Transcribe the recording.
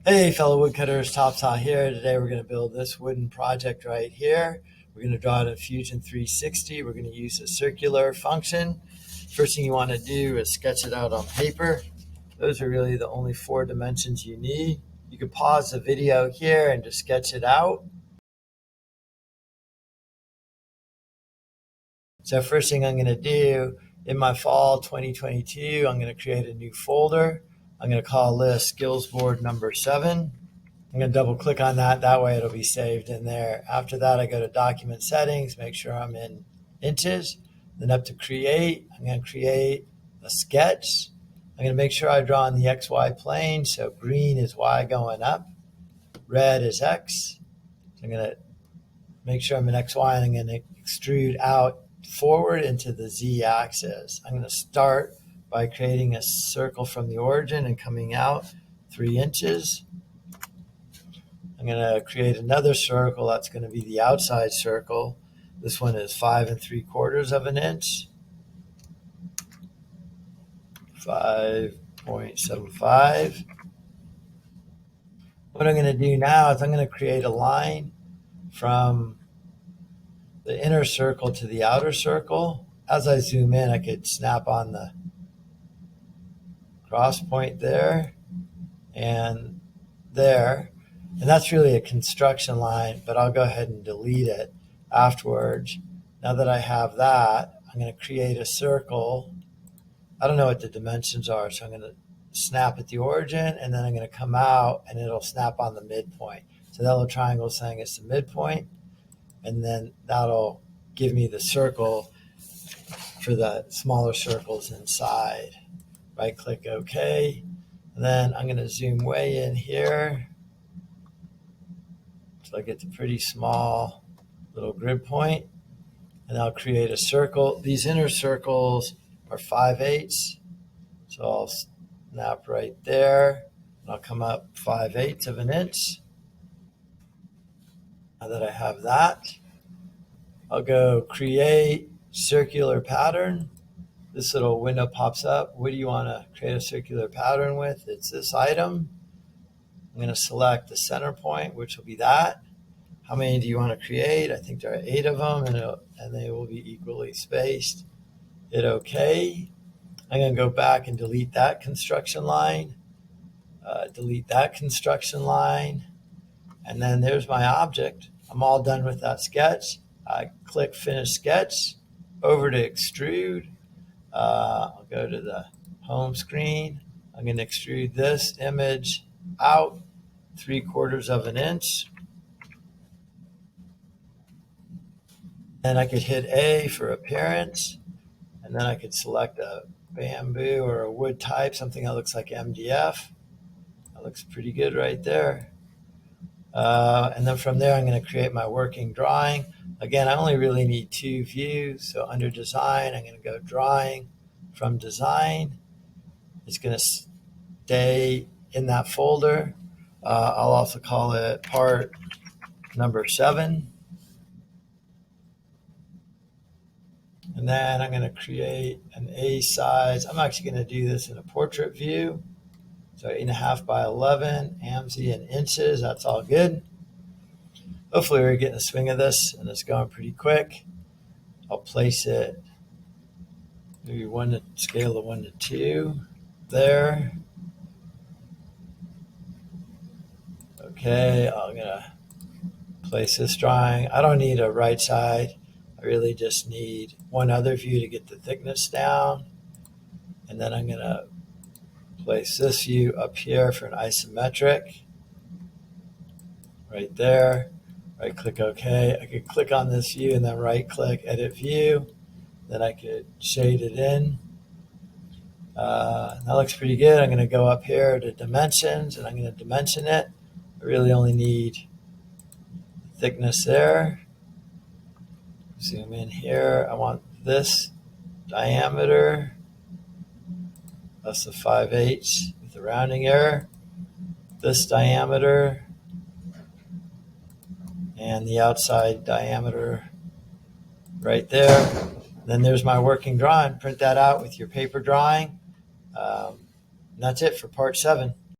Hey fellow woodcutters, Top Saw here. Today we're going to build this wooden project right here. We're going to draw it in Fusion 360. We're going to use a circular function. First thing you want to do is sketch it out on paper. Those are really the only 4 dimensions you need. You can pause the video here and just sketch it out. So first thing I'm going to do, in my fall 2022, I'm going to create a new folder. I'm going to call this Skills Board number 7. I'm going to double click on that. That way it'll be saved in there. After that, I go to document settings, make sure I'm in inches. Then up to create, I'm going to create a sketch. I'm going to make sure I draw on the XY plane. So green is Y going up, red is X. So I'm going to make sure I'm in XY, and I'm going to extrude out forward into the Z axis. I'm going to start by creating a circle from the origin and coming out 3 inches. I'm going to create another circle. That's going to be the outside circle. This one is 5 3/4 of an inch. 5.75. What I'm going to do now is I'm going to create a line from the inner circle to the outer circle. As I zoom in, I could snap on the cross point there and there. And that's really a construction line, but I'll go ahead and delete it afterwards. Now that I have that, I'm going to create a circle. I don't know what the dimensions are, so I'm going to snap at the origin, and then I'm going to come out, and it'll snap on the midpoint. So that little triangle is saying it's the midpoint, and then that'll give me the circle for the smaller circles inside. Right-click OK, and then I'm going to zoom way in here. So I get the pretty small little grid point, and I'll create a circle. These inner circles are 5/8, so I'll snap right there, and I'll come up 5/8 of an inch. Now that I have that, I'll go create circular pattern. This little window pops up. What do you want to create a circular pattern with? It's this item. I'm going to select the center point, which will be that. How many do you want to create? I think there are 8 of them, and they will be equally spaced. Hit OK. I'm going to go back and delete that construction line. Delete that construction line. And then there's my object. I'm all done with that sketch. I click Finish Sketch. Over to Extrude. I'll go to the home screen. I'm going to extrude this image out 3/4 of an inch. Then I could hit A for appearance, and then I could select a bamboo or a wood type, something that looks like MDF. That looks pretty good right there. And then from there, I'm going to create my working drawing. Again, I only really need 2 views. So under Design, I'm going to go Drawing. From Design, it's going to stay in that folder. I'll also call it Part number 7. And then I'm going to create an A size. I'm actually going to do this in a portrait view. So 8.5 by 11, AMSI in inches. That's all good. Hopefully we're getting the swing of this, and it's going pretty quick. I'll place it maybe scale of 1 to 2 there. Okay, I'm going to place this drawing. I don't need a right side. I really just need one other view to get the thickness down. And then I'm going to place this view up here for an isometric. Right there. Right click OK. I could click on this view and then right click Edit View. Then I could shade it in. That looks pretty good. I'm going to go up here to Dimensions, and I'm going to dimension it. I really only need thickness there. Zoom in here. I want this diameter. That's the 5/8 with the rounding error. This diameter and the outside diameter right there. Then there's my working drawing. Print that out with your paper drawing. And that's it for Part 7.